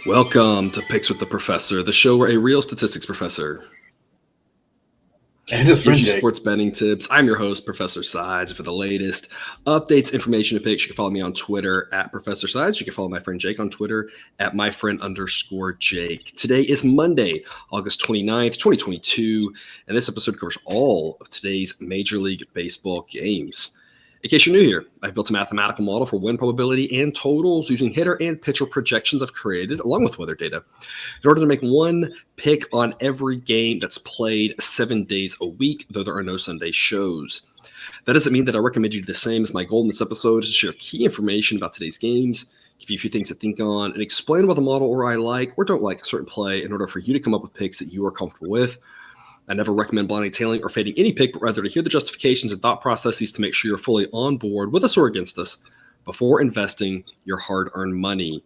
Welcome to Picks with the Professor, the show where a real statistics professor and his gives friend you Jake. sports betting tips. I'm your host, Professor Sides. For the latest updates, information, and picks, you can follow me on Twitter at Professor Sides. You can follow my friend Jake on Twitter at myfriend_Jake. Today is Monday, August 29th, 2022, and this episode covers all of today's Major League Baseball games. In case you're new here, I've built a mathematical model for win probability and totals using hitter and pitcher projections I've created, along with weather data, in order to make one pick on every game that's played 7 days a week, though there are no Sunday shows. That doesn't mean that I recommend you do the same, as my goal in this episode is to share key information about today's games, give you a few things to think on, and explain what the model or I like or don't like a certain play in order for you to come up with picks that you are comfortable with. I never recommend blindly tailing or fading any pick, but rather to hear the justifications and thought processes to make sure you're fully on board with us or against us before investing your hard-earned money.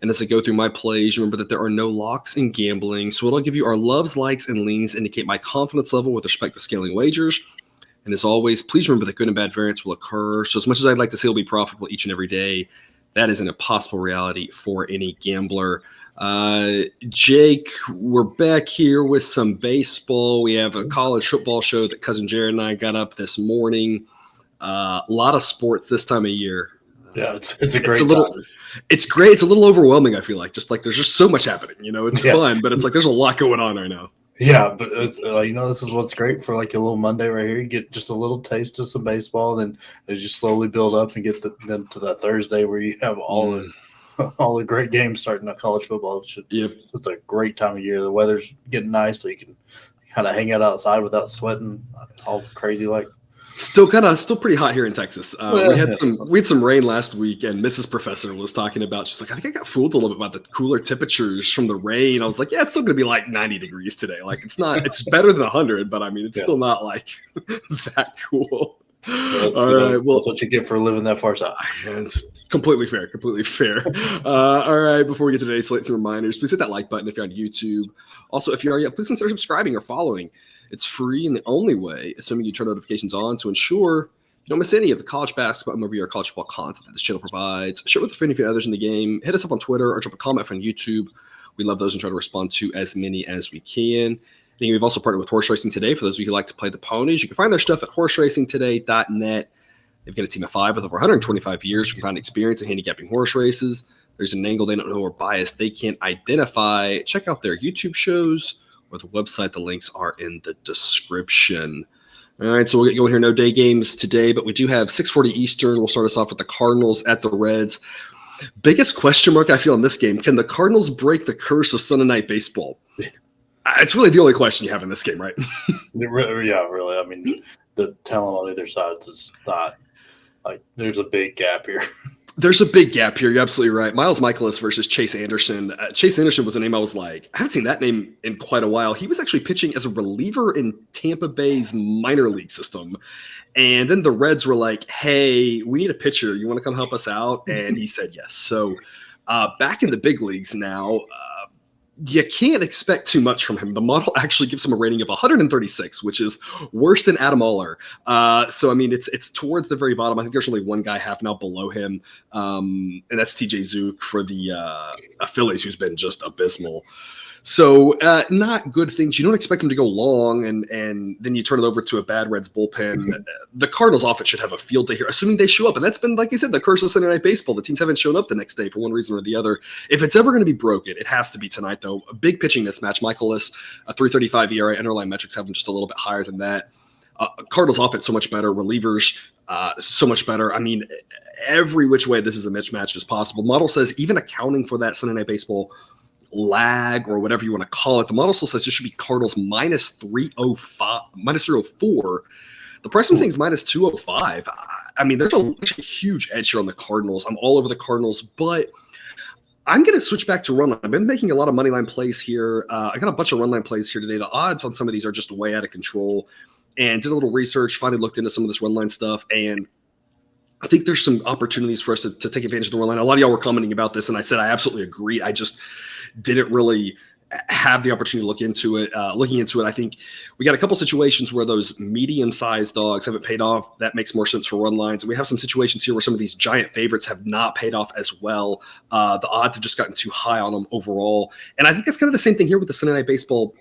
And as I go through my plays, remember that there are no locks in gambling, so what I'll give you are loves, likes, and leans to indicate my confidence level with respect to scaling wagers. And as always, please remember that good and bad variance will occur. So as much as I'd like to say it'll be profitable each and every day, that is an impossible reality for any gambler. Jake, we're back here with some baseball. We have a college football show that cousin Jared and I got up this morning. A lot of sports this time of year. Yeah, it's a great time. It's great. It's a little overwhelming, I feel like. Just like there's just so much happening. It's fun, but it's like there's a lot going on right now. Yeah, but it's, this is what's great for like a little Monday right here. You get just a little taste of some baseball, then as you slowly build up and get then to that Thursday where you have all the great games starting at college football. It's a great time of year. The weather's getting nice, so you can kind of hang out outside without sweating all crazy like. Still pretty hot here in Texas. We had some rain last week, and Mrs. Professor was talking about, she's like, I think I got fooled a little bit about the cooler temperatures from the rain. I was like, yeah, it's still going to be like 90 degrees today. Like it's better than 100, but I mean, it's still not like that cool. All right. Well, that's what you get for living that far south. Completely fair. All right. Before we get to today's slate, some reminders. Please hit that like button if you're on YouTube. Also, if you are yet, please consider subscribing or following. It's free and the only way, assuming you turn notifications on, to ensure you don't miss any of the college basketball, MLB, or college football content that this channel provides. Share with a friend if you have others in the game. Hit us up on Twitter or drop a comment on YouTube. We love those and try to respond to as many as we can. And we've also partnered with Horse Racing Today. For those of you who like to play the ponies, you can find their stuff at horseracingtoday.net. They've got a team of 5 with over 125 years of combined experience in handicapping horse races. There's an angle they don't know or bias they can't identify. Check out their YouTube shows or the website. The links are in the description. All right, so we'll get going here. No day games today, but we do have 6:40 Eastern. We'll start us off with the Cardinals at the Reds. Biggest question mark I feel in this game, can the Cardinals break the curse of Sunday night baseball? It's really the only question you have in this game, right? Really. I mean, the talent on either side is not like there's a big gap here. There's a big gap here. You're absolutely right. Miles Michaelis versus Chase Anderson. Chase Anderson was a name I was like, I haven't seen that name in quite a while. He was actually pitching as a reliever in Tampa Bay's minor league system. And then the Reds were like, hey, we need a pitcher. You want to come help us out? And he said yes. So back in the big leagues now, you can't expect too much from him. The model actually gives him a rating of 136, which is worse than Adam Oller. So, I mean, it's towards the very bottom. I think there's only one guy half an out below him, and that's TJ Zook for the Phillies, who's been just abysmal. So not good things. You don't expect them to go long, and then you turn it over to a bad Reds bullpen. The Cardinals offense should have a field day here, assuming they show up. And that's been, like I said, the curse of Sunday Night Baseball. The teams haven't shown up the next day for one reason or the other. If it's ever going to be broken, it has to be tonight, though. A big pitching mismatch. Michaelis, a 3.35 ERA. Underlying metrics have them just a little bit higher than that. Cardinals offense so much better. Relievers so much better. I mean, every which way this is a mismatch as possible. The model says even accounting for that Sunday Night Baseball lag or whatever you want to call it, the model still says it should be Cardinals minus 304. The price I'm saying is minus 205. I mean, there's a huge edge here on the Cardinals. I'm all over the Cardinals, but I'm going to switch back to run line. I've been making a lot of money line plays here. I got a bunch of run line plays here today. The odds on some of these are just way out of control. And did a little research, finally looked into some of this run line stuff, and I think there's some opportunities for us to take advantage of the run line. A lot of y'all were commenting about this, and I said I absolutely agree. I just didn't really have the opportunity to look into it. Looking into it, I think we got a couple situations where those medium-sized dogs haven't paid off. That makes more sense for run lines. And we have some situations here where some of these giant favorites have not paid off as well. The odds have just gotten too high on them overall. And I think that's kind of the same thing here with the Sunday Night Baseball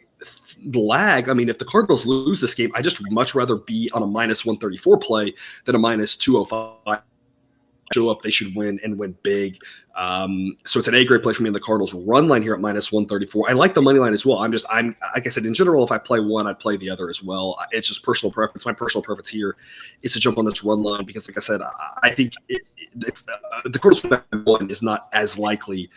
lag. I mean, if the Cardinals lose this game, I just much rather be on a minus 134 play than a minus 205. Show up, they should win and win big. So it's an A grade play for me in the Cardinals run line here at minus 134. I like the money line as well. I'm like I said, in general, if I play one, I'd play the other as well. It's just personal preference. My personal preference here is to jump on this run line because, like I said, I think it's the Cardinals one is not as likely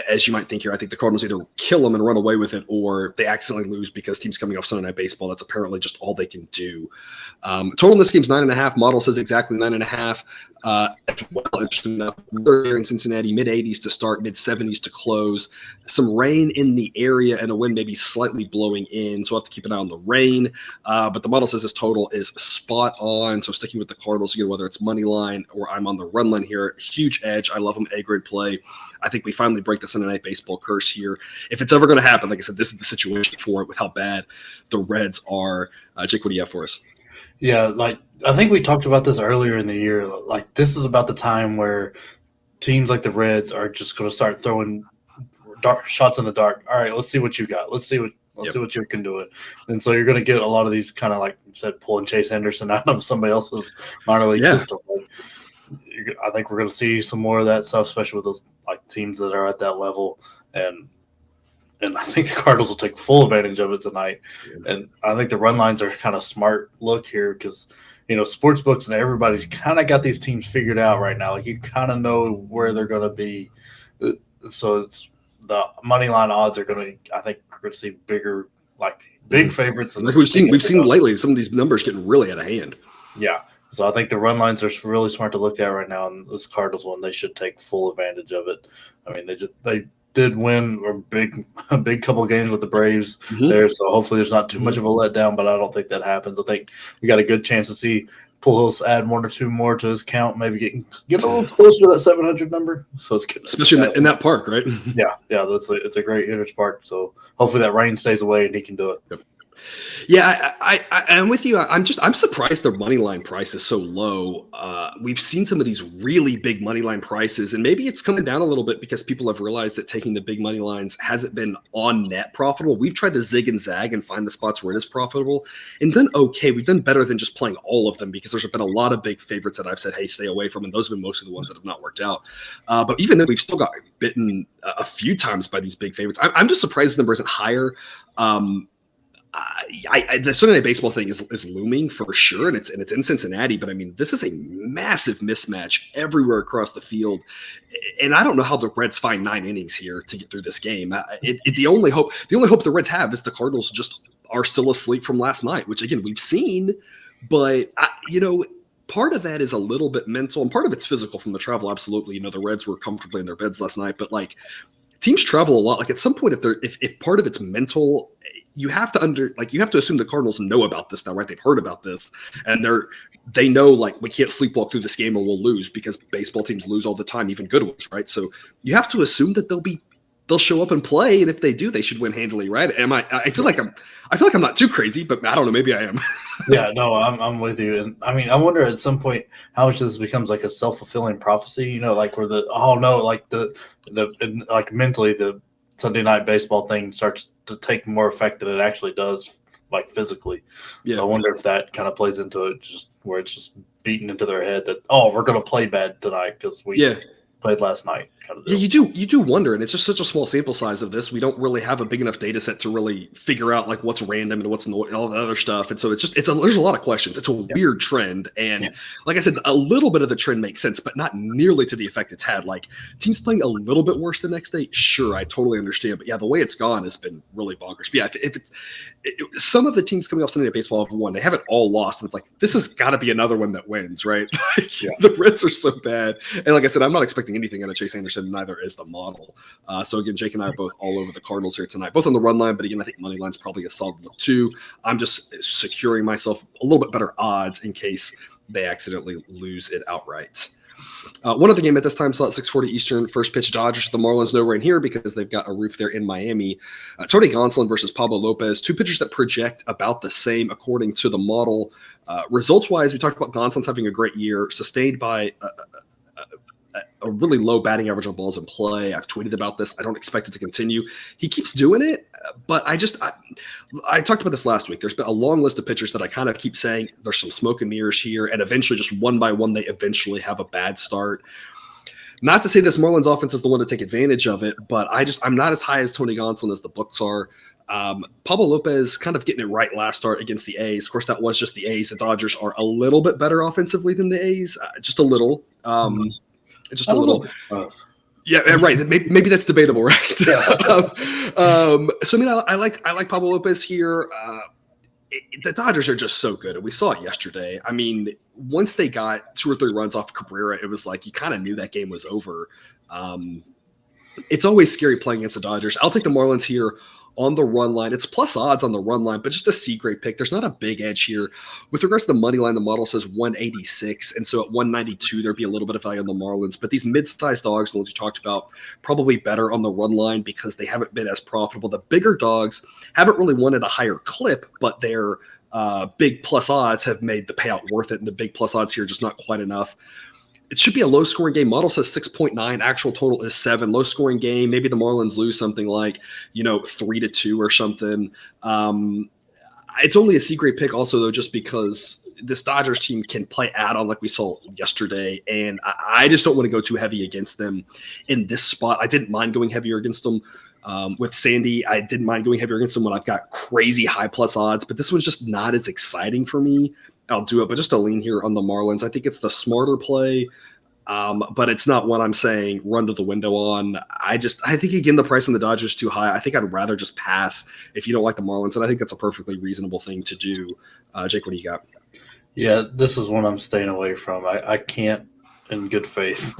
as you might think here. I think the Cardinals either kill them and run away with it, or they accidentally lose because teams coming off Sunday Night Baseball. That's apparently just all they can do. Total in this game's 9.5. Model says exactly 9.5. Well, interesting enough, in Cincinnati, mid-80s to start, mid-70s to close. Some rain in the area and a wind maybe slightly blowing in, so we'll have to keep an eye on the rain. But the model says this total is spot on, so sticking with the Cardinals again, whether it's money line or I'm on the run line here, huge edge. I love them, A-grade play. I think we finally break the Sunday Night Baseball curse here. If it's ever going to happen, like I said, this is the situation for it with how bad the Reds are. Jake, what do you have for us? Yeah, like I think we talked about this earlier in the year. Like this is about the time where teams like the Reds are just going to start throwing shots in the dark. All right, let's see what you got. Let's see what you can do it. And so you're going to get a lot of these kind of, like you said, pulling Chase Henderson out of somebody else's minor league system. I think we're going to see some more of that stuff, especially with those like teams that are at that level. And I think the Cardinals will take full advantage of it tonight. Yeah. And I think the run lines are kind of smart look here because, sports books and everybody's kind of got these teams figured out right now. Like you kind of know where they're going to be. So it's the money line odds are going to, I think we're going to see bigger, like big favorites. Like we've seen lately, some of these numbers getting really out of hand. Yeah. So I think the run lines are really smart to look at right now. And this Cardinals one, they should take full advantage of it. I mean, they did win a big couple of games with the Braves there, so hopefully there's not too much of a letdown, but I don't think that happens. I think we got a good chance to see Pujols add one or two more to his count, maybe get a little closer to that 700 number. So it's good. Especially in that park, right? Yeah, it's a great hitter's park. So hopefully that rain stays away and he can do it. Yep. Yeah, I'm with you. I'm surprised their money line price is so low. We've seen some of these really big money line prices, and maybe it's coming down a little bit because people have realized that taking the big money lines hasn't been on net profitable. We've tried to zig and zag and find the spots where it is profitable and done okay. We've done better than just playing all of them because there's been a lot of big favorites that I've said, hey, stay away from, and those have been mostly the ones that have not worked out. But even then, we've still got bitten a few times by these big favorites. I'm just surprised the number isn't higher. The Sunday Night Baseball thing is looming for sure, and it's in Cincinnati. But I mean, this is a massive mismatch everywhere across the field, and I don't know how the Reds find 9 innings here to get through this game. The only hope the Reds have is the Cardinals just are still asleep from last night, which again we've seen, but part of that is a little bit mental, and part of it's physical from the travel. Absolutely, the Reds were comfortably in their beds last night, but like teams travel a lot. Like at some point, if part of it's mental. You have to assume the Cardinals know about this now, right? They've heard about this, and they know like we can't sleepwalk through this game or we'll lose because baseball teams lose all the time, even good ones, right? So you have to assume that they'll show up and play, and if they do, they should win handily, right? I feel like I'm not too crazy, but I don't know, maybe I am. Yeah, no, I'm with you, and I mean, I wonder at some point how much this becomes like a self-fulfilling prophecy, like where like mentally the Sunday Night Baseball thing starts to take more effect than it actually does, like physically. Yeah. So I wonder if that kind of plays into it, just where it's just beaten into their head that we're going to play bad tonight because we played last night. Kind of yeah, you do wonder, and it's just such a small sample size of this. We don't really have a big enough data set to really figure out like what's random and what's all the other stuff. And so there's a lot of questions. It's a weird trend, and like I said, a little bit of the trend makes sense, but not nearly to the effect it's had. Like teams playing a little bit worse the next day, sure, I totally understand. But yeah, the way it's gone has been really bonkers. But yeah, if some of the teams coming off Sunday Night Baseball have won, they haven't all lost, and it's like this has got to be another one that wins, right? The Reds are so bad, and like I said, I'm not expecting anything out of Chase Anderson. Neither is the model. So again, Jake and I are both all over the Cardinals here tonight, both on the run line, but again, I think money line's probably a solid look too. I'm just securing myself a little bit better odds in case they accidentally lose it outright. One other game at this time slot, 6:40 Eastern, first pitch Dodgers. The Marlins no rain here because they've got a roof there in Miami. Tony Gonsolin versus Pablo Lopez, two pitchers that project about the same according to the model. Results-wise, we talked about Gonsolin's having a great year, sustained by a really low batting average on balls in play. I've tweeted about this. I don't expect it to continue. He keeps doing it, but I talked about this last week. There's been a long list of pitchers that I kind of keep saying there's some smoke and mirrors here, and eventually just one by one, they eventually have a bad start. Not to say this Marlins offense is the one to take advantage of it, but I'm not as high as Tony Gonsolin as the books are. Pablo Lopez kind of getting it right last start against the A's. Of course, that was just the A's. The Dodgers are a little bit better offensively than the A's, just a little. Just a little. Yeah, right. Maybe that's debatable, right? Yeah. So I mean, I like Pablo Lopez here. The Dodgers are just so good, and we saw it yesterday. I mean, once they got 2 or 3 runs off Cabrera, it was like you kind of knew that game was over. It's always scary playing against the Dodgers. I'll take the Marlins here on the run line. It's plus odds on the run line, but just a C-grade pick. There's not a big edge here. With regards to the money line, the model says 186, and so at 192, there'd be a little bit of value on the Marlins. But these mid-sized dogs, the ones you talked about, probably better on the run line because they haven't been as profitable. The bigger dogs haven't really won at a higher clip, but their big plus odds have made the payout worth it, and the big plus odds here are just not quite enough. It should be a low-scoring game. Model says 6.9. Actual total is 7. Low-scoring game. Maybe the Marlins lose something like 3-2 or something. It's only a C-grade pick also, though, just because this Dodgers team can play add-on like we saw yesterday, and I just don't want to go too heavy against them in this spot. I didn't mind going heavier against them with Sandy. I didn't mind going heavier against them when I've got crazy high-plus odds, but this one's just not as exciting for me. I'll do it, but just a lean here on the Marlins. I think it's the smarter play, but it's not what I'm saying run to the window on. I think, again, the price on the Dodgers is too high. I think I'd rather just pass if you don't like the Marlins, and I think that's a perfectly reasonable thing to do. Jake, what do you got? Yeah, this is one I'm staying away from. I can't, in good faith,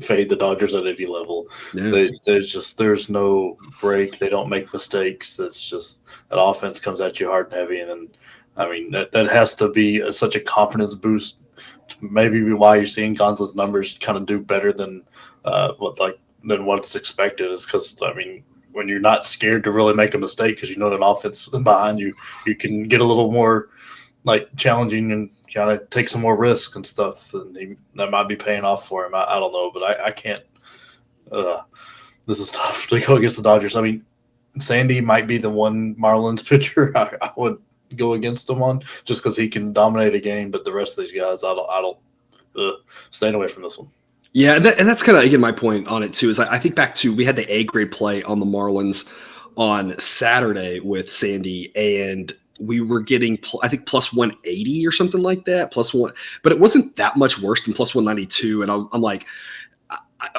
fade the Dodgers at any level. Yeah. There's no break. They don't make mistakes. It's just that offense comes at you hard and heavy, and then I mean, that has to be such a confidence boost. Maybe why you're seeing Gonzalez's numbers kind of do better than what's expected is because, I mean, when you're not scared to really make a mistake because you know that offense is behind you, you can get a little more challenging and kind of take some more risk and stuff. And that might be paying off for him. I don't know, but I can't. This is tough to go against the Dodgers. I mean, Sandy might be the one Marlins pitcher I would go against him on just because he can dominate a game, but the rest of these guys, I don't staying away from this one. Yeah, and that's kind of, again, my point on it too, is I think back to, we had the A-grade play on the Marlins on Saturday with Sandy, and we were getting, I think, plus 180 or something like that, plus one, but it wasn't that much worse than plus 192, and I'm like,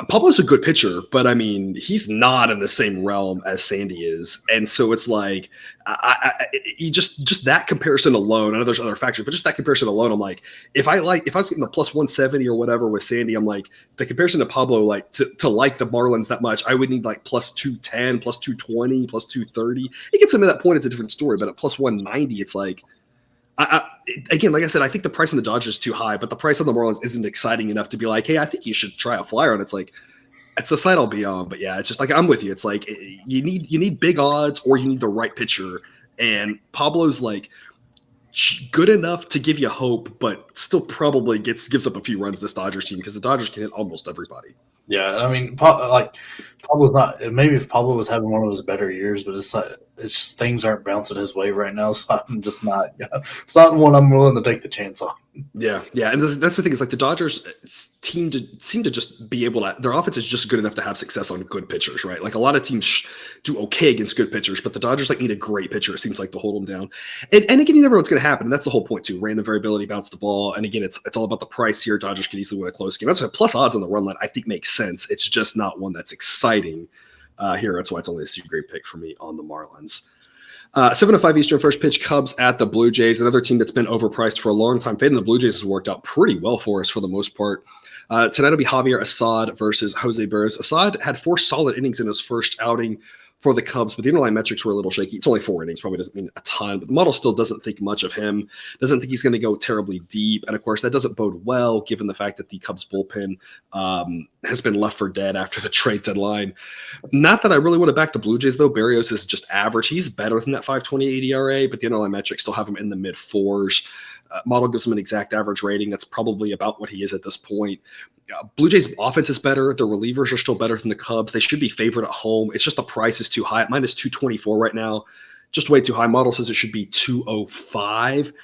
Pablo's a good pitcher, but I mean, he's not in the same realm as Sandy is. And so it's like, just that comparison alone, I know there's other factors, but just that comparison alone, I'm like, if I was getting the plus 170 or whatever with Sandy, I'm like, the comparison to Pablo, to like the Marlins that much, I would need plus 210, plus 220, plus 230. It gets him to that point, it's a different story, but at plus 190, it's like, again, like I said, I think the price on the Dodgers is too high, but the price on the Marlins isn't exciting enough to be like, hey, I think you should try a flyer on. It's like, it's the site I'll be on. But yeah, it's just like, I'm with you. It's like, you need big odds or you need the right pitcher. And Pablo's good enough to give you hope, but still probably gives up a few runs to this Dodgers team because the Dodgers can hit almost everybody. Yeah, I mean, Pablo's not. Maybe if Pablo was having one of his better years, but it's just things aren't bouncing his way right now. So I'm just not. Yeah, it's not one I'm willing to take the chance on. Yeah, and that's the thing is the Dodgers seem to just be able to. Their offense is just good enough to have success on good pitchers, right? Like a lot of teams do okay against good pitchers, but the Dodgers need a great pitcher. It seems like to hold them down. And again, you never know what's going to happen. And that's the whole point too. Random variability, bounce the ball, and again, it's all about the price here. Dodgers can easily win a close game. That's why plus odds on the run line I think makes sense. It's just not one that's exciting here. That's why it's only a C-grade pick for me on the Marlins. 7:05 Eastern, first pitch, Cubs at the Blue Jays, another team that's been overpriced for a long time. Fading the Blue Jays has worked out pretty well for us for the most part. Tonight will be Javier Assad versus Jose Barrios. Assad had 4 solid innings in his first outing for the Cubs, but the underlying metrics were a little shaky. It's only 4 innings, probably doesn't mean a ton, but the model still doesn't think much of him, doesn't think he's going to go terribly deep. And of course, that doesn't bode well given the fact that the Cubs bullpen has been left for dead after the trade deadline. Not that I really want to back the Blue Jays, though. Berrios is just average. He's better than that 5.28 ERA, but the underlying metrics still have him in the mid fours. Model gives him an exact average rating. That's probably about what he is at this point. Blue Jays offense is better. The relievers are still better than the Cubs. They should be favored at home. It's just the price is too high. At minus 224 right now. Just way too high. Model says it should be 205.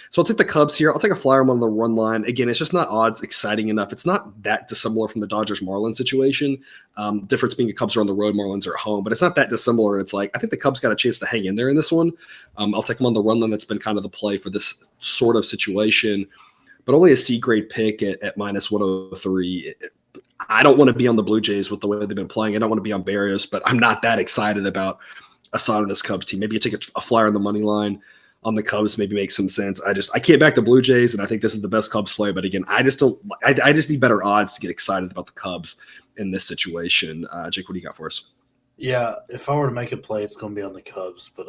So I'll take the Cubs here. I'll take a flyer on the run line. Again, it's just not odds exciting enough. It's not that dissimilar from the Dodgers-Marlins situation. Difference being the Cubs are on the road, Marlins are at home. But it's not that dissimilar. It's like I think the Cubs got a chance to hang in there in this one. I'll take them on the run line. That's been kind of the play for this sort of situation. But only a C-grade pick at minus 103. I don't want to be on the Blue Jays with the way they've been playing. I don't want to be on Berrios, but I'm not that excited about a side of this Cubs team. Maybe you take a flyer on the money line on the Cubs, maybe makes some sense. I can't back the Blue Jays, and I think this is the best Cubs play. But again, I just need better odds to get excited about the Cubs in this situation. Jake, what do you got for us? Yeah, if I were to make a play, it's going to be on the Cubs, but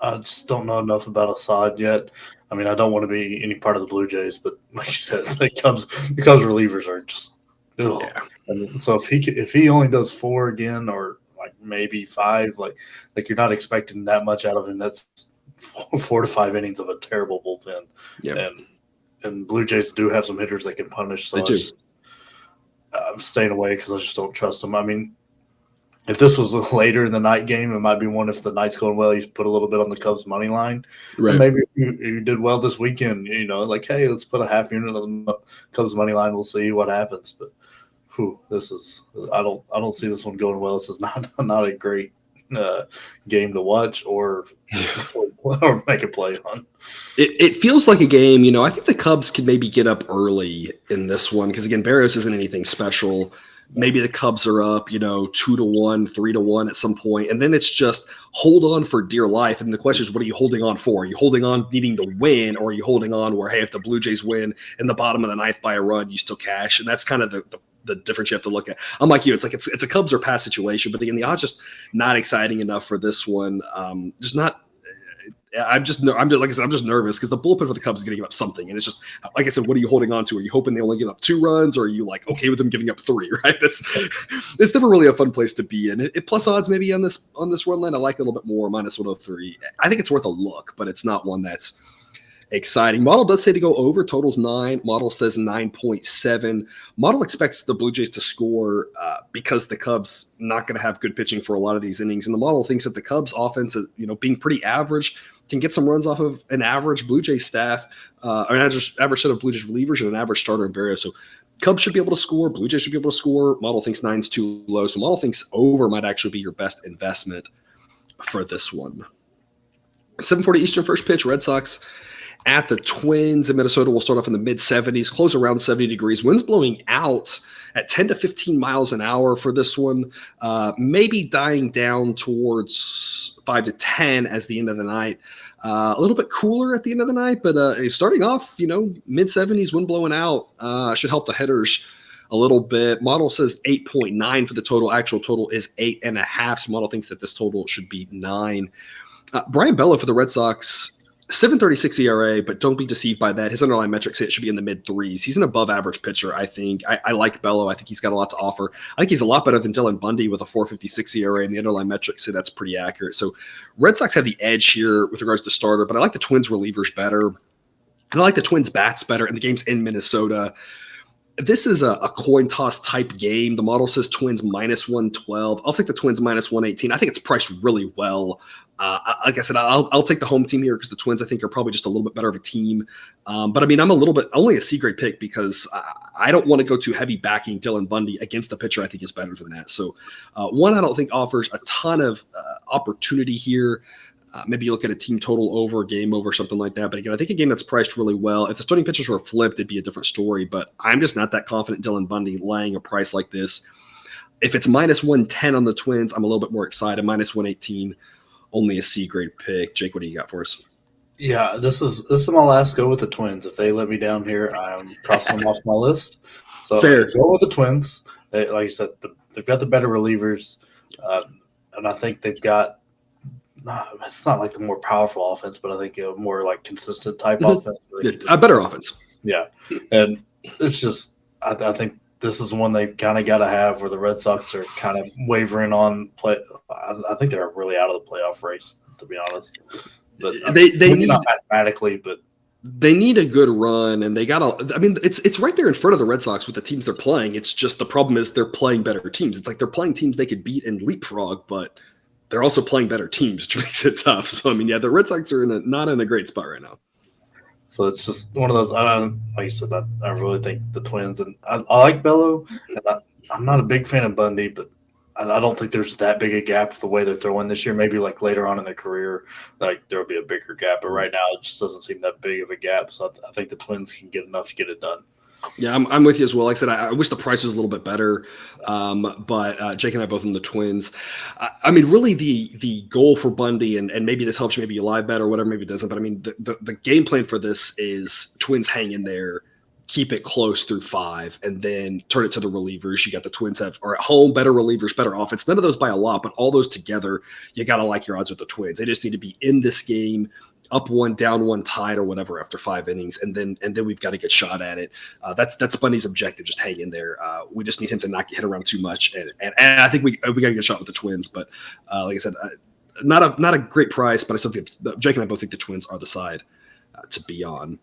I just don't know enough about a side yet. I mean, I don't want to be any part of the Blue Jays, but like you said, the Cubs relievers are just ugh. Yeah. And so if he only does 4 again, or like maybe 5, like you're not expecting that much out of him. That's 4 to 5 innings of a terrible bullpen. Yeah, and Blue Jays do have some hitters that can punish. So I'm staying away because I just don't trust them. I mean, if this was later in the night game, it might be one. If the night's going well, you put a little bit on the Cubs money line. Right. And maybe if you did well this weekend, like, hey, let's put a half unit on the Cubs money line. We'll see what happens. But this is I don't see this one going well. This is not a great game to watch or make a play on. It feels like a game. I think the Cubs could maybe get up early in this one because again, Berrios isn't anything special. Maybe the Cubs are up, 2-1, 3-1 at some point, and then it's just hold on for dear life. And the question is, what are you holding on for? Are you holding on needing to win, or are you holding on where, hey, if the Blue Jays win in the bottom of the ninth by a run, you still cash? And that's kind of the difference you have to look at. I'm like you, it's like it's a Cubs or pass situation, but again, the odds just not exciting enough for this one. Just not. I'm just like I said, I'm just nervous because the bullpen for the Cubs is going to give up something, and it's just like I said, what are you holding on to? Are you hoping they only give up 2 runs, or are you like okay with them giving up 3? Right? It's never really a fun place to be in. It plus odds maybe on this run line, I like it a little bit more, minus 103. I think it's worth a look, but it's not one that's exciting. Model does say to go over. Total's 9. Model says 9.7. Model expects the Blue Jays to score because the Cubs not going to have good pitching for a lot of these innings, and the model thinks that the Cubs offense is being pretty average. Can get some runs off of an average Blue Jays staff, an average set of Blue Jays relievers, and an average starter in Berrios. So Cubs should be able to score. Blue Jays should be able to score. Model thinks 9's too low. So Model thinks over might actually be your best investment for this one. 7:40 Eastern first pitch. Red Sox at the Twins in Minnesota. Will start off in the mid-70s, close around 70 degrees. Winds blowing out at 10 to 15 miles an hour for this one. Maybe dying down towards 5 to 10 as the end of the night. A little bit cooler at the end of the night, but starting off, mid-70s, wind blowing out should help the hitters a little bit. Model says 8.9 for the total. Actual total is 8.5. So model thinks that this total should be 9. Brian Bello for the Red Sox, 7.36 ERA, but don't be deceived by that. His underlying metrics say it should be in the mid-3s. He's an above-average pitcher, I think. I like Bello. I think he's got a lot to offer. I think he's a lot better than Dylan Bundy with a 4.56 ERA, and the underlying metrics say that's pretty accurate. So Red Sox have the edge here with regards to starter, but I like the Twins relievers better. And I like the Twins bats better, and the game's in Minnesota. This is a coin toss type game. The model says Twins minus 112. I'll take the Twins minus 118. I think it's priced really well. Like I said, I'll take the home team here because the Twins, I think, are probably just a little bit better of a team. But I mean, I'm a little bit only a C-grade pick because I don't want to go too heavy backing Dylan Bundy against a pitcher I think is better than that. So one, I don't think offers a ton of opportunity here. Maybe you look at a team total over, game over, something like that. But again, I think a game that's priced really well. If the starting pitchers were flipped, it'd be a different story. But I'm just not that confident Dylan Bundy laying a price like this. If it's minus 110 on the Twins, I'm a little bit more excited. Minus 118, only a C-grade pick. Jake, what do you got for us? Yeah, this is my last go with the Twins. If they let me down here, I'm crossing them off my list. So fair. Go with the Twins. Like I said, they've got the better relievers. I think they've got. It's not like the more powerful offense, but I think a more like consistent type offense. Yeah, a better offense. Yeah, and it's just I think this is one they kind of got to have where the Red Sox are kind of wavering on play. I think they're really out of the playoff race, to be honest. But they need, not mathematically, but they need a good run, and they got. I mean, it's right there in front of the Red Sox with the teams they're playing. It's just the problem is they're playing better teams. It's like they're playing teams they could beat and leapfrog, but they're also playing better teams, which makes it tough. So I mean, yeah, the Red Sox are not in a great spot right now. So it's just one of those. Like you said, I really think the Twins, and I like Bello, and I'm not a big fan of Bundy, but I don't think there's that big a gap the way they're throwing this year. Maybe like later on in their career, like there'll be a bigger gap, but right now it just doesn't seem that big of a gap. So I think the Twins can get enough to get it done. Yeah, I'm with you as well. Like I said, I wish the price was a little bit better, but Jake and I both in the Twins. I mean, really, the goal for Bundy, and maybe this helps you, maybe you lie bet or whatever, maybe it doesn't. But I mean, the game plan for this is Twins hang in there, keep it close through 5, and then turn it to the relievers. You got the Twins are at home, better relievers, better offense. None of those by a lot, but all those together, you got to like your odds with the Twins. They just need to be in this game, up 1, down 1, tied or whatever after 5 innings, and then we've got to get shot at it. That's Bundy's objective. Just hang in there. We just need him to not get hit around too much, and I think we got to get shot with the Twins. But like I said, not a great price, but I still think Jake and I both think the Twins are the side to be on.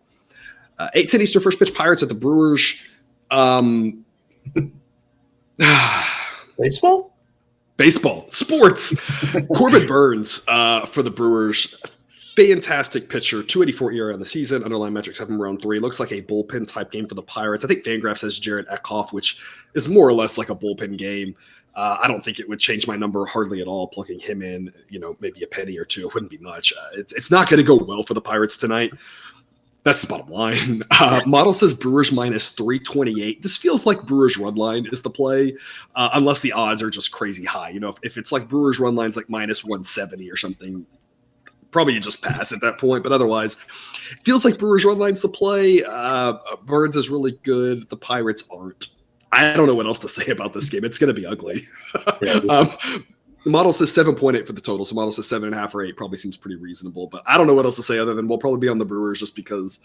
8:10 Eastern, first pitch, Pirates at the Brewers. Baseball, sports. Corbin Burns for the Brewers. Fantastic pitcher, 2.84 ERA on the season. Underlying metrics have him around 3. Looks like a bullpen type game for the Pirates. I think Fangraphs says Jared Eckhoff, which is more or less like a bullpen game. I don't think it would change my number hardly at all, plugging him in, maybe a penny or two. It wouldn't be much. It's not going to go well for the Pirates tonight. That's the bottom line. Model says Brewers minus 328. This feels like Brewers run line is the play, unless the odds are just crazy high. If it's like Brewers run lines like minus 170 or something, probably you just pass at that point. But otherwise, it feels like Brewers run lines to play. Burns is really good. The Pirates aren't. I don't know what else to say about this game. It's going to be ugly. The model says 7.8 for the total. So model says 7.5 or 8 probably seems pretty reasonable. But I don't know what else to say other than we'll probably be on the Brewers just because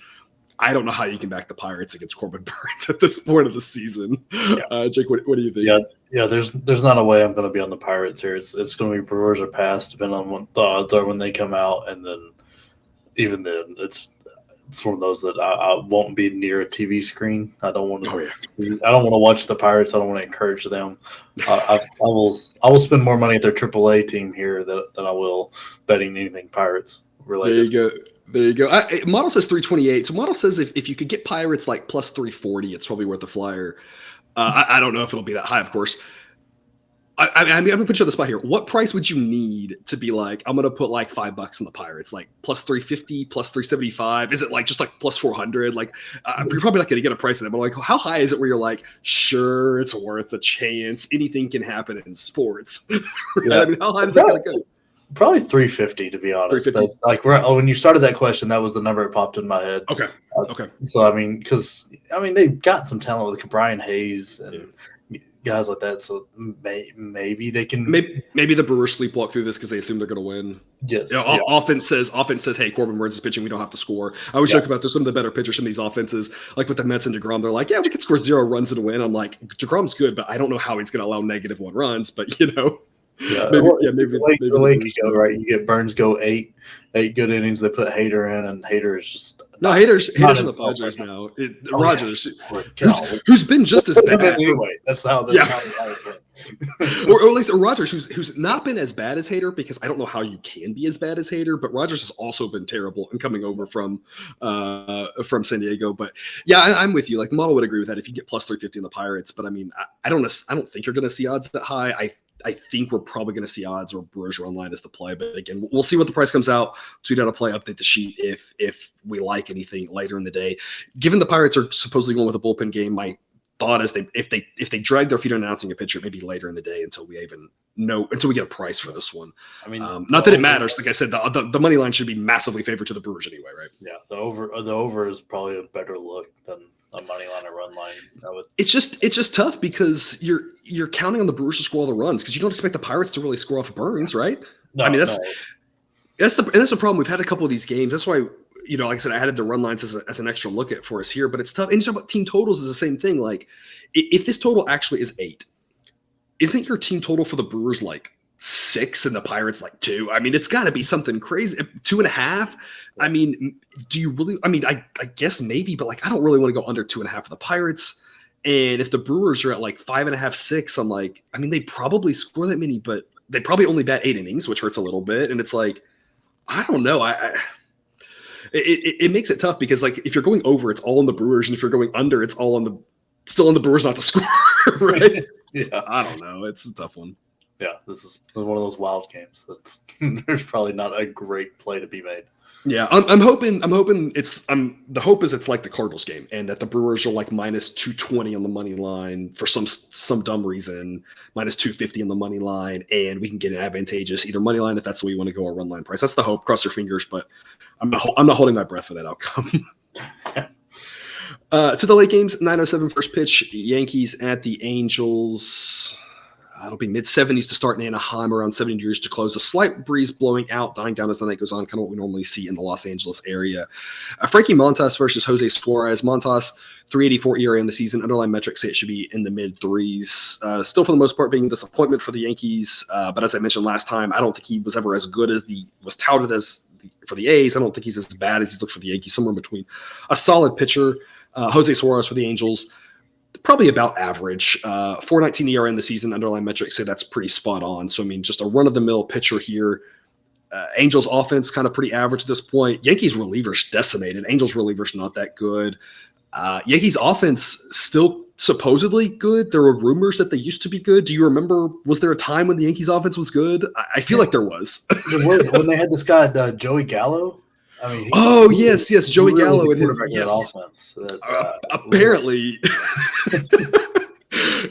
I don't know how you can back the Pirates against Corbin Burns at this point of the season. Yeah. Jake, what do you think? Yeah. There's not a way I'm going to be on the Pirates here. It's going to be Brewers or pass, depending on what the odds are when they come out, and then even then, it's one of those that I won't be near a TV screen. I don't want to. Oh, yeah. I don't want to watch the Pirates. I don't want to encourage them. I will spend more money at their AAA team here than I will betting anything Pirates related. There you go. Model says 328. So model says if you could get Pirates like plus 340, it's probably worth a flyer. I don't know if it'll be that high, of course. I'm going to put you on the spot here. What price would you need to be like, I'm going to put like $5 in the Pirates, like plus 350, plus 375? Is it like just like plus 400? Like, you're probably not going to get a price in it, but like, how high is it where you're like, sure, it's worth a chance. Anything can happen in sports. Yeah. I mean, how high is that going to go? Probably 350, to be honest. Like when you started that question, that was the number that popped in my head. Okay. So I mean, because they've got some talent with Brian Hayes and guys like that. So maybe they can. Maybe the Brewers sleepwalk through this because they assume they're going to win. Yes. Offense says, hey, Corbin Burns is pitching. We don't have to score. I always joke about there's some of the better pitchers from these offenses, like with the Mets and DeGrom. They're like, yeah, we could score 0 runs and win. I'm like, DeGrom's good, but I don't know how he's going to allow -1 runs. But maybe the way you go, right? You get Burns go 8 good innings. They put Hader in, and Hader is just Hader's in the Padres now. Rogers, who's been just as bad. Anyway, that's how. or at least Rogers, who's not been as bad as Hader, because I don't know how you can be as bad as Hader, but Rogers has also been terrible and coming over from San Diego. But yeah, I'm with you. Like the model would agree with that if you get plus 350 in the Pirates. But I mean, I don't think you're going to see odds that high. I think we're probably going to see odds where Brewers run line is the play. But again, we'll see what the price comes out. Tweet out a play, update the sheet if we like anything later in the day. Given the Pirates are supposedly going with a bullpen game, my thought is if they drag their feet on announcing a pitcher, maybe later in the day until we get a price for this one. I mean, not that it matters. Like I said, the money line should be massively favored to the Brewers anyway, right? Yeah, the over is probably a better look than a money line or run line. It's just tough because you're counting on the Brewers to score all the runs because you don't expect the Pirates to really score off of Burns, right? No, I mean that's the problem. We've had a couple of these games. That's why, like I said, I added the run lines as an extra look at for us here, but it's tough. And you talk about team totals is the same thing. Like if this total actually is 8, isn't your team total for the Brewers like 6 and the Pirates like 2? I mean, it's got to be something crazy. 2.5. I mean, do you really? I mean, I guess maybe, but like I don't really want to go under 2.5 for the Pirates. And if the Brewers are at like 5.5, 6, I'm like, I mean, they probably score that many, but they probably only bat 8 innings, which hurts a little bit. And it's like, I don't know. It makes it tough because like if you're going over, it's all on the Brewers, and if you're going under, it's all still on the Brewers not to score, right? Yeah. I don't know. It's a tough one. Yeah, this is one of those wild games. There's probably not a great play to be made. Yeah, I'm hoping the hope is it's like the Cardinals game and that the Brewers are like minus 220 on the money line for some dumb reason, minus 250 on the money line, and we can get an advantageous either money line if that's the way you want to go or run line price. That's the hope. Cross your fingers, but I'm not holding my breath for that outcome. To the late games, 9:07 first pitch, Yankees at the Angels. It'll be mid-70s to start in Anaheim, around 70 degrees to close. A slight breeze blowing out, dying down as the night goes on, kind of what we normally see in the Los Angeles area. Frankie Montas versus Jose Suarez. Montas, 3.84 ERA in the season. Underlying metrics say it should be in the mid-threes. Still, for the most part, being a disappointment for the Yankees. But as I mentioned last time, I don't think he was ever as good as was touted as for the A's. I don't think he's as bad as he's looked for the Yankees. Somewhere in between. A solid pitcher. Jose Suarez for the Angels. Probably about average. 4.19 ERA in the season. Underlying metrics say that's pretty spot on. So, I mean, just a run-of-the-mill pitcher here. Angels offense kind of pretty average at this point. Yankees relievers decimated. Angels relievers not that good. Yankees offense still supposedly good. There were rumors that they used to be good. Do you remember, was there a time when the Yankees offense was good? I feel like there was. There was when they had this guy, Joey Gallo. I mean, yes, Joey Gallo and his offense. Apparently,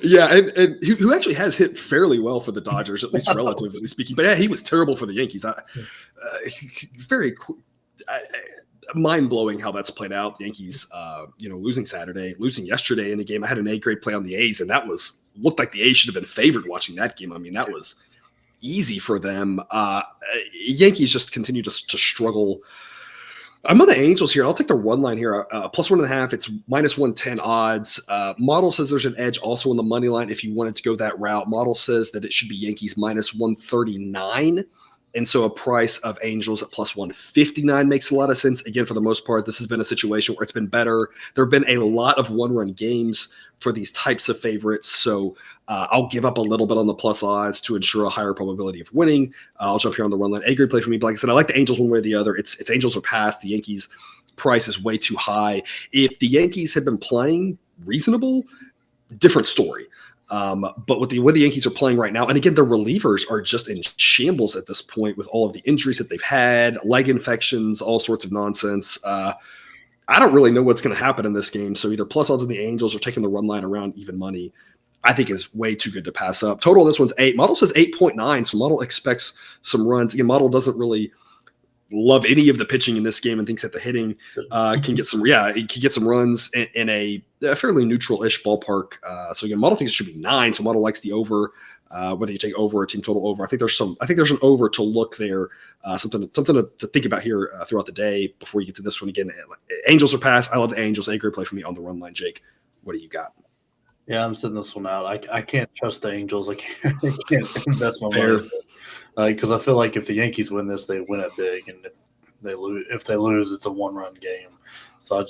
yeah, and who actually has hit fairly well for the Dodgers, at least relatively speaking. But yeah, he was terrible for the Yankees. Very mind blowing how that's played out. The Yankees, losing yesterday in a game. I had an A grade play on the A's, and that looked like the A's should have been favored watching that game. I mean, that was easy for them. Yankees just continue to struggle. I'm on the Angels here. I'll take the run line here. Plus 1.5. It's minus 110 odds. Model says there's an edge also on the money line if you wanted to go that route. Model says that it should be Yankees minus 139. And so a price of Angels at plus 159 makes a lot of sense. Again, for the most part, this has been a situation where it's been better. There have been a lot of one-run games for these types of favorites. So I'll give up a little bit on the plus odds to ensure a higher probability of winning. I'll jump here on the run line. A grade play for me. But like I said, I like the Angels one way or the other. It's Angels or pass. The Yankees price is way too high. If the Yankees had been playing reasonable, different story. But with the way the Yankees are playing right now, and again, their relievers are just in shambles at this point with all of the injuries that they've had, leg infections, all sorts of nonsense. I don't really know what's going to happen in this game. So either plus odds on the Angels or taking the run line around even money, I think is way too good to pass up. Total, this one's 8. Model says 8.9. So Model expects some runs. Again, Model doesn't really love any of the pitching in this game and thinks that the hitting can get some runs in a fairly neutral-ish ballpark. So again, Model thinks it should be 9. So Model likes the over, whether you take over or team total over. I think there's an over to look there. Something to think about here throughout the day before you get to this one again. Angels are pass. I love the Angels. A great play for me on the run line. Jake, what do you got? Yeah, I'm sitting this one out. I can't trust the Angels. I can't invest my money. Because I feel like if the Yankees win this, they win it big, and if they lose, it's a one-run game. So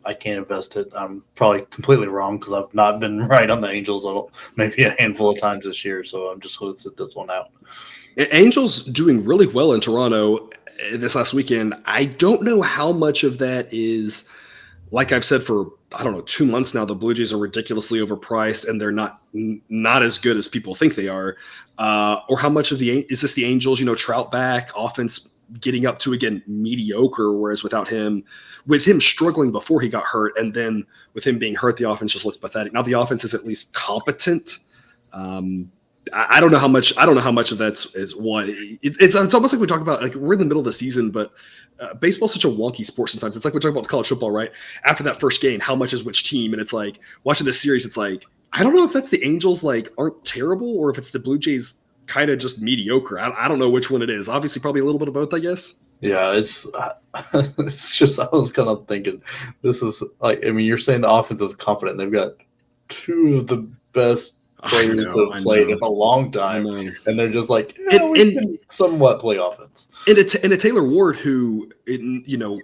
I can't invest it. I'm probably completely wrong because I've not been right on the Angels maybe a handful of times this year. So I'm just going to sit this one out. Angels doing really well in Toronto this last weekend. I don't know how much of that is, like I've said for 2 months now, the Blue Jays are ridiculously overpriced and they're not as good as people think they are. Or how much of is this the Angels, Trout back, offense getting up to, again, mediocre, whereas with him struggling before he got hurt, and then with him being hurt, the offense just looked pathetic. Now the offense is at least competent. I don't know how much. I don't know how much of that is what. It's almost like we talk about, like, we're in the middle of the season, but baseball's such a wonky sport sometimes. It's like we talk about college football, right? After that first game, how much is which team? And it's like watching this series. It's like, I don't know if that's the Angels like aren't terrible, or if it's the Blue Jays kind of just mediocre. I don't know which one it is. Obviously, probably a little bit of both, I guess. Yeah, it's just, I was kind of thinking, this is like, I mean, you're saying the offense is competent. They've got two of the best players that have played in a long time, and they're just like, we can somewhat play offense. And a Taylor Ward who,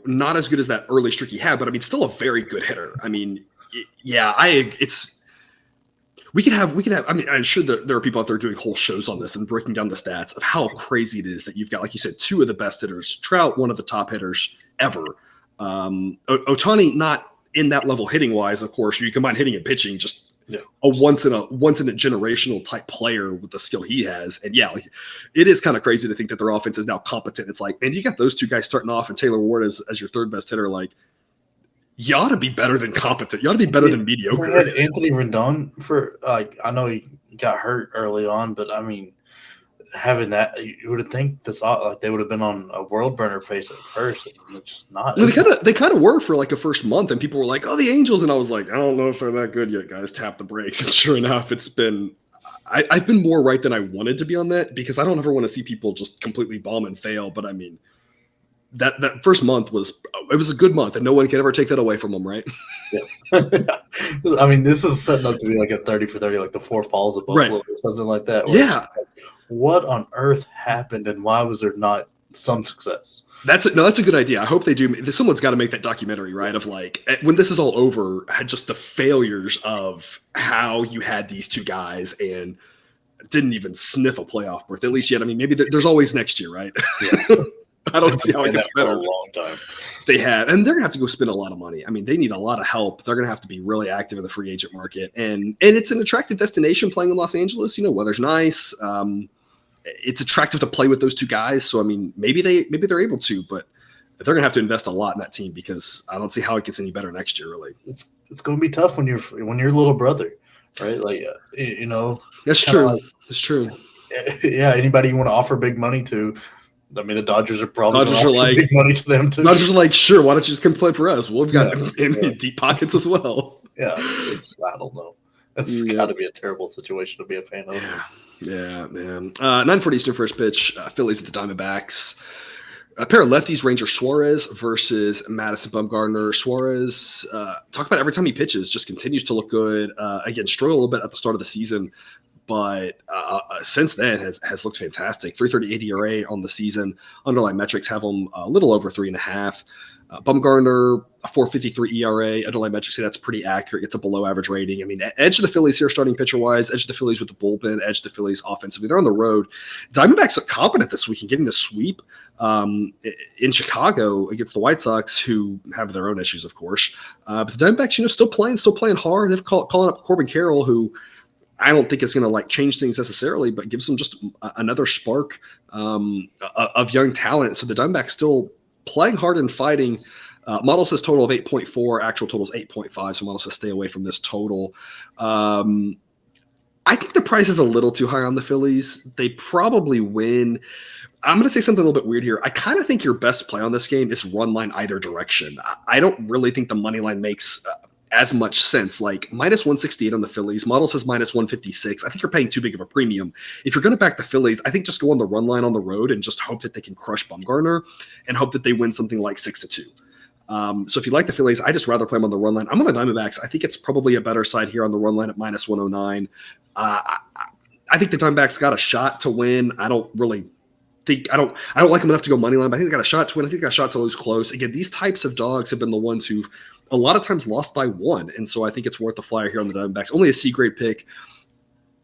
not as good as that early streak he had, but I mean, still a very good hitter. I mean, we could have. I mean, I'm sure that there are people out there doing whole shows on this and breaking down the stats of how crazy it is that you've got, like you said, two of the best hitters. Trout, one of the top hitters ever. Ohtani, not in that level hitting wise, of course. You combine hitting and pitching, just a once in a generational type player with the skill he has. And like, it is kind of crazy to think that their offense is now competent. It's like, man, you got those two guys starting off, and Taylor Ward as your third best hitter. Like, you ought to be better than competent. You ought to be better than mediocre. They had Anthony Rendon for, I know he got hurt early on, but I mean, having that, you would think this, like, they would have been on a world burner pace at first. And it's just not. Well, they kind of were for like a first month, and people were like, "Oh, the Angels," and I was like, "I don't know if they're that good yet, guys. Tap the brakes." And sure enough, it's been. I've been more right than I wanted to be on that, because I don't ever want to see people just completely bomb and fail. But I mean, that first month was a good month, and no one can ever take that away from them, right? Yeah. I mean, this is setting up to be like a 30 for 30, like the four falls of Buffalo or something like that. Yeah. What on earth happened, and why was there not some success? That's a good idea. I hope they do. Someone's got to make that documentary, right? Of like, when this is all over, just the failures of how you had these two guys and didn't even sniff a playoff berth, at least yet. I mean, maybe there's always next year, right? Yeah. I don't see how it gets better. For a long time. They have, and they're gonna have to go spend a lot of money. I mean, they need a lot of help. They're gonna have to be really active in the free agent market, and it's an attractive destination playing in Los Angeles. Weather's nice. It's attractive to play with those two guys. So I mean, maybe they're able to, but they're gonna have to invest a lot in that team, because I don't see how it gets any better next year. Really, it's gonna be tough when you're little brother, right? Like, that's true. That's true. Yeah, anybody you want to offer big money to. I mean, the Dodgers are probably like big money to them too. Dodgers are like, sure, why don't you just come play for us? We've got deep pockets as well. Yeah, I don't know. It's got to be a terrible situation to be a fan of. Yeah, man. 9:40 Eastern first pitch. Phillies at the Diamondbacks. A pair of lefties, Ranger Suarez versus Madison Bumgarner. Suarez, talk about every time he pitches, just continues to look good. Again, struggled a little bit at the start of the season, but since then has looked fantastic. 3.38 ERA on the season. Underlying metrics have him a little over 3.5. Bumgarner, a 4.53 ERA. Underlying metrics say that's pretty accurate. It's a below average rating. I mean, edge of the Phillies here, starting pitcher wise. Edge of the Phillies with the bullpen. Edge of the Phillies offensively. They're on the road. Diamondbacks are competent this week in getting the sweep in Chicago against the White Sox, who have their own issues, of course. But the Diamondbacks, still playing hard. They've calling up Corbin Carroll, who I don't think it's going to like change things necessarily, but gives them just another spark of young talent. So the Diamondbacks still playing hard and fighting. Model says total of 8.4. Actual total is 8.5. So model says stay away from this total. I think the price is a little too high on the Phillies. They probably win. I'm going to say something a little bit weird here. I kind of think your best play on this game is run line either direction. I don't really think the money line makes as much sense. Like minus 168 on the Phillies. Model says minus 156. I think you're paying too big of a premium. If you're going to back the Phillies, I think just go on the run line on the road and just hope that they can crush Bumgarner and hope that they win something like 6-2. So if you like the Phillies, I just rather play them on the run line. I'm on the Diamondbacks. I think it's probably a better side here on the run line at minus 109. I think the Diamondbacks got a shot to win. I don't like them enough to go money line, but I think they got a shot to win. I think they got a shot to lose close. Again, these types of dogs have been the ones who've a lot of times lost by one. And so I think it's worth the flyer here on the Diamondbacks. Only a C grade pick.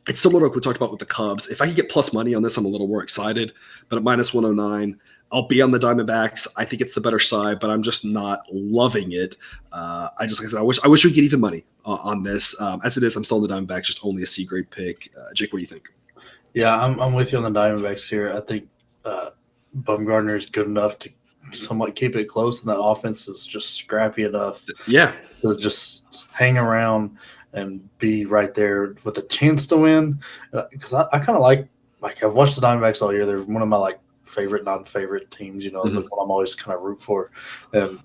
It's similar to what we talked about with the Cubs. If I could get plus money on this, I'm a little more excited. But at minus 109, I'll be on the Diamondbacks. I think it's the better side, but I'm just not loving it. Like I said, I wish we could get even money on this. As it is, I'm still on the Diamondbacks, just only a C grade pick. Jake, what do you think? Yeah, I'm with you on the Diamondbacks here. I think Bumgarner is good enough to somewhat keep it close, and that offense is just scrappy enough. Yeah, to just hang around. and be right there with a chance to win. Because I kind of like I've watched the Diamondbacks all year. They're one of my like favorite, non-favorite teams. You know, it's like what I'm always kind of root for. And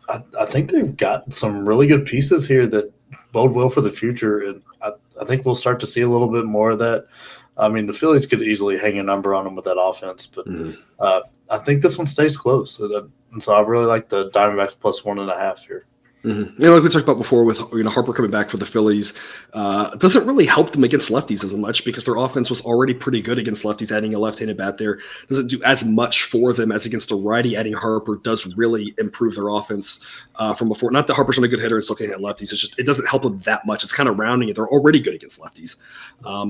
I think they've got some really good pieces here that bode well for the future. And I think we'll start to see a little bit more of that. I mean, the Phillies could easily hang a number on them with that offense, but I think this one stays close. And so I really like the Diamondbacks plus 1.5 here. Mm-hmm. Like we talked about before with Harper coming back for the Phillies, doesn't really help them against lefties as much because their offense was already pretty good against lefties. Adding a left-handed bat there doesn't do as much for them as against a righty. Adding Harper does really improve their offense from before. Not that Harper's not a good hitter and still can't hit lefties. It's just it doesn't help them that much. It's kind of rounding it. They're already good against lefties,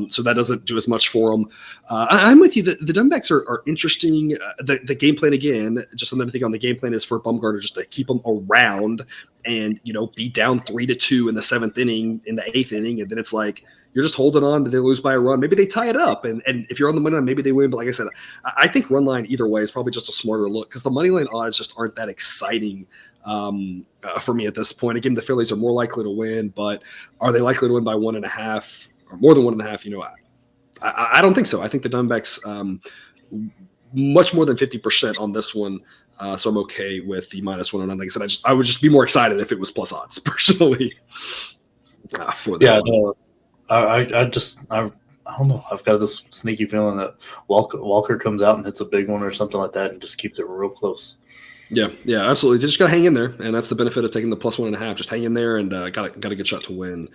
so that doesn't do as much for them. I'm with you. The Diamondbacks are interesting. The game plan again, just another thing on the game plan is for Bumgarner just to keep them around. And, be down 3-2 in the 7th inning, in the 8th inning. And then it's like, you're just holding on. They lose by a run. Maybe they tie it up. And if you're on the money line, maybe they win. But like I said, I think run line either way is probably just a smarter look because the money line odds just aren't that exciting for me at this point. Again, the Phillies are more likely to win, but are they likely to win by 1.5 or more than 1.5? I don't think so. I think the Diamondbacks much more than 50% on this one. So I'm okay with the minus 109. Like I said, I would just be more excited if it was plus odds personally. For that. Yeah, no, I don't know. I've got this sneaky feeling that Walker comes out and hits a big one or something like that and just keeps it real close. Yeah, absolutely. Just got to hang in there, and that's the benefit of taking the plus 1.5. Just hang in there and got a good shot to win.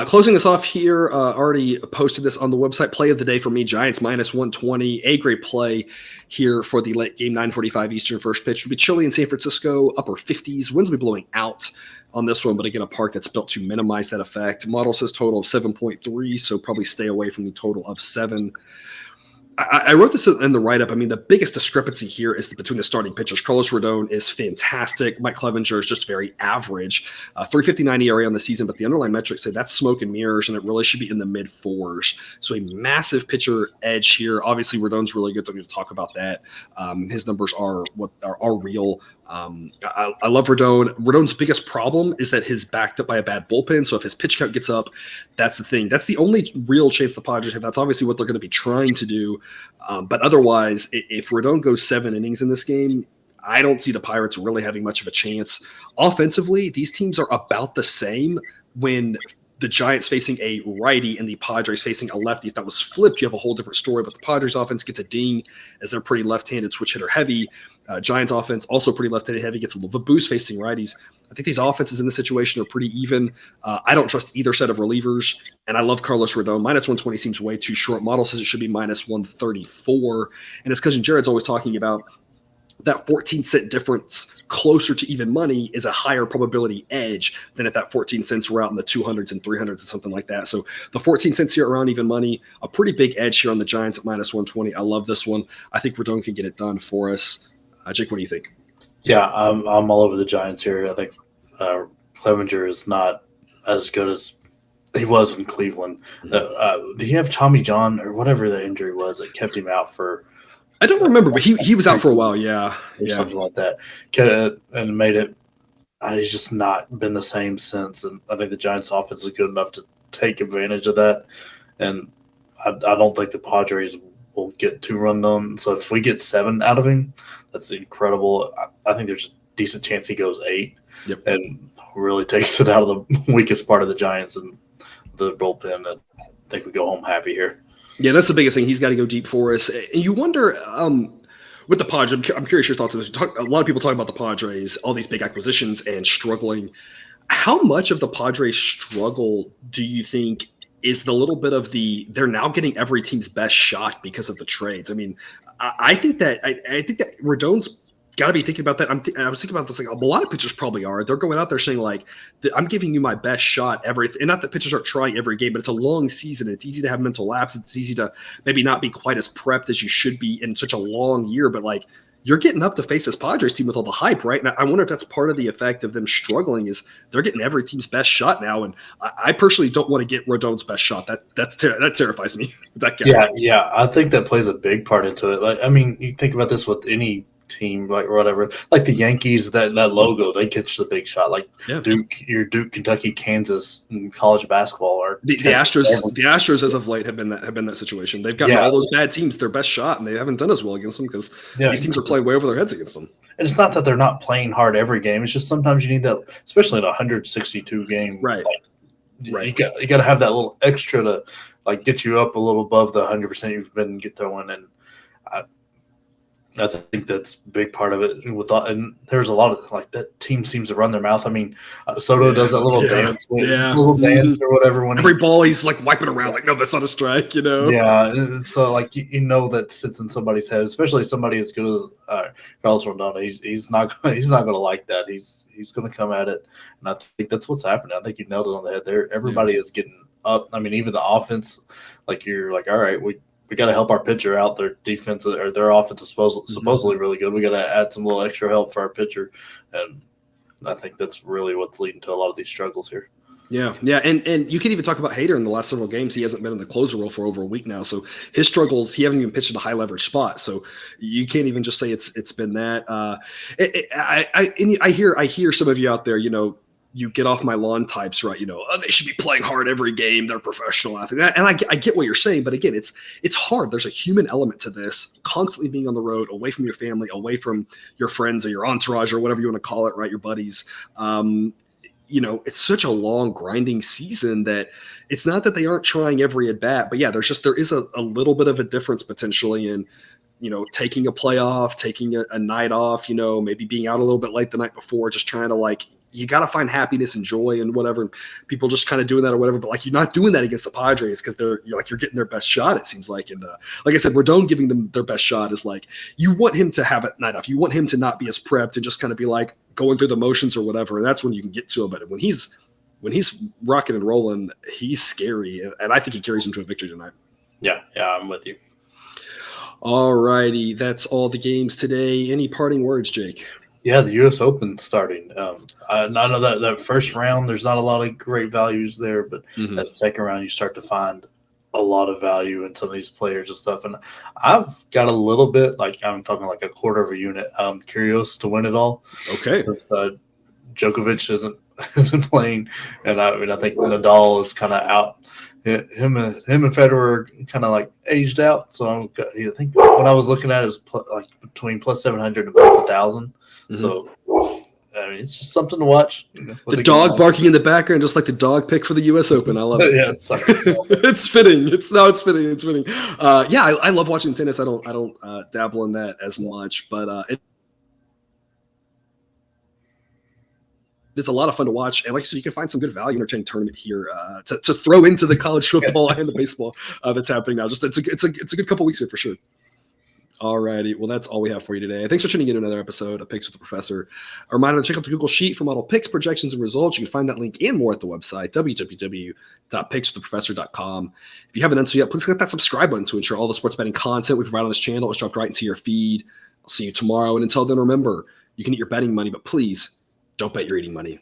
Closing us off here, already posted this on the website. Play of the day for me, Giants minus 120. A great play here for the late game, 9:45 Eastern first pitch. It'll be chilly in San Francisco, upper 50s. Winds will be blowing out on this one, but again, a park that's built to minimize that effect. Model says total of 7.3, so probably stay away from the total of 7. I wrote this in the write-up. I mean, the biggest discrepancy here is between the starting pitchers. Carlos Rodon is fantastic. Mike Clevenger is just very average. 3.59 ERA on the season, but the underlying metrics say that's smoke and mirrors, and it really should be in the mid-4s. So a massive pitcher edge here. Obviously, Rodon's really good. Don't need to talk about that. His numbers are real. I love Rodon. Rodon's biggest problem is that he's backed up by a bad bullpen. So if his pitch count gets up, that's the thing. That's the only real chance the Padres have. That's obviously what they're going to be trying to do. But otherwise, if Rodon goes 7 innings in this game, I don't see the Pirates really having much of a chance. Offensively, these teams are about the same when the Giants facing a righty and the Padres facing a lefty. If that was flipped, you have a whole different story. But the Padres offense gets a ding as they're pretty left-handed, switch hitter heavy. Giants offense also pretty left-handed heavy, gets a little bit of a boost facing righties. I think these offenses in this situation are pretty even. I don't trust either set of relievers, and I love Carlos Rodon. Minus 120 seems way too short. Model says it should be minus 134, and his cousin Jared's always talking about that 14-cent difference closer to even money is a higher probability edge than if that 14 cents were out in the 200s and 300s and something like that. So the 14 cents here around even money, a pretty big edge here on the Giants at minus 120. I love this one. I think Rodon can get it done for us. Jake, what do you think? Yeah, I'm all over the Giants here. I think Clevenger is not as good as he was in Cleveland. Did he have Tommy John or whatever the injury was that kept him out for – I don't remember, but he was out for a while, yeah. Something like that. And made it – he's just not been the same since. And I think the Giants' offense is good enough to take advantage of that. And I don't think the Padres will get 2 run done. So if we get 7 out of him, that's incredible. I think there's a decent chance he goes 8 and really takes it out of the weakest part of the Giants and the bullpen. And I think we go home happy here. Yeah, that's the biggest thing. He's got to go deep for us. And you wonder with the Padres, I'm curious your thoughts on this. A lot of people talking about the Padres, all these big acquisitions and struggling. How much of the Padres struggle do you think is the little bit of they're now getting every team's best shot because of the trades? I mean, I think that Rodon's got to be thinking about that. I was thinking about this. Like a lot of pitchers probably are. They're going out there saying like, "I'm giving you my best shot." And not that pitchers aren't trying every game, but it's a long season. It's easy to have mental lapse. It's easy to maybe not be quite as prepped as you should be in such a long year. But like, you're getting up to face this Padres team with all the hype, right? And I wonder if that's part of the effect of them struggling is they're getting every team's best shot now. And I personally don't want to get Rodon's best shot. That terrifies me. That guy. Yeah. I think that plays a big part into it. Like, I mean, you think about this with any team, like whatever, like the Yankees, that logo, they catch the big shot. Like Duke, Kentucky, Kansas, in college basketball, or the Astros as of late have been that situation. They've gotten all those bad teams their best shot, and they haven't done as well against them because these teams are playing way over their heads against them. And it's not that they're not playing hard every game. It's just sometimes you need that, especially in a 162 game. Right. You got to have that little extra to like get you up a little above the 100% you've been throwing. And I think that's a big part of it. And there's a lot of like that team seems to run their mouth. I mean, Soto does that little dance, dance or whatever. When every ball he's like wiping around, like, no, that's not a strike, you know? Yeah. So like, you know, that sits in somebody's head, especially somebody as good as Carlos Rodon. He's not going to like that. He's going to come at it. And I think that's what's happening. I think you nailed it on the head there. Everybody is getting up. I mean, even the offense, like you're like, all right, we got to help our pitcher out. Their defense or their offense is supposedly really good. We got to add some little extra help for our pitcher, and I think that's really what's leading to a lot of these struggles here. Yeah, and you can even talk about Hader in the last several games. He hasn't been in the closer role for over a week now, so his struggles, he hasn't even pitched at a high leverage spot. So you can't even just say it's been that. I hear some of you out there, you know, you get off my lawn types, right? You know, they should be playing hard every game. They're professional athletes. And I get what you're saying, but again, it's hard. There's a human element to this, constantly being on the road, away from your family, away from your friends or your entourage or whatever you want to call it, right? Your buddies. You know, it's such a long grinding season that it's not that they aren't trying every at bat, but yeah, there is a little bit of a difference potentially in, you know, taking a playoff, taking a night off, you know, maybe being out a little bit late the night before, just trying to like, you got to find happiness and joy and whatever. And people just kind of doing that or whatever. But like, you're not doing that against the Padres because you're getting their best shot, it seems like. And like I said, Rodon giving them their best shot is like, you want him to have a night off. You want him to not be as prepped and just kind of be like going through the motions or whatever. And that's when you can get to him. But when he's rocking and rolling, he's scary. And I think he carries him to a victory tonight. Yeah, I'm with you. All righty. That's all the games today. Any parting words, Jake? Yeah, the U.S. Open starting. I know that first round, there's not a lot of great values there, but that second round, you start to find a lot of value in some of these players and stuff. And I've got a little bit, like I'm talking like a quarter of a unit. I'm curious to win it all. Okay. Since Djokovic isn't playing, and I think Nadal is kind of out. Him and Federer are kind of like aged out. So I think when I was looking at it, was like between plus 700 and plus 1,000. So, I mean, it's just something to watch. You know, the dog barking in the background, just like the dog pick for the U.S. Open. I love it. Yeah, it's fitting. It's fitting. It's fitting. Yeah, I love watching tennis. I don't dabble in that as much, but it's a lot of fun to watch. And like I said, you can find some good value entertaining tournament here to throw into the college football and the baseball that's happening now. Just it's a good couple weeks here for sure. All righty. Well, that's all we have for you today. Thanks for tuning in to another episode of Picks with the Professor. A reminder to check out the Google Sheet for model picks, projections, and results. You can find that link and more at the website, www.pickswiththeprofessor.com. If you haven't done so yet, please click that subscribe button to ensure all the sports betting content we provide on this channel is dropped right into your feed. I'll see you tomorrow. And until then, remember, you can eat your betting money, but please don't bet your eating money.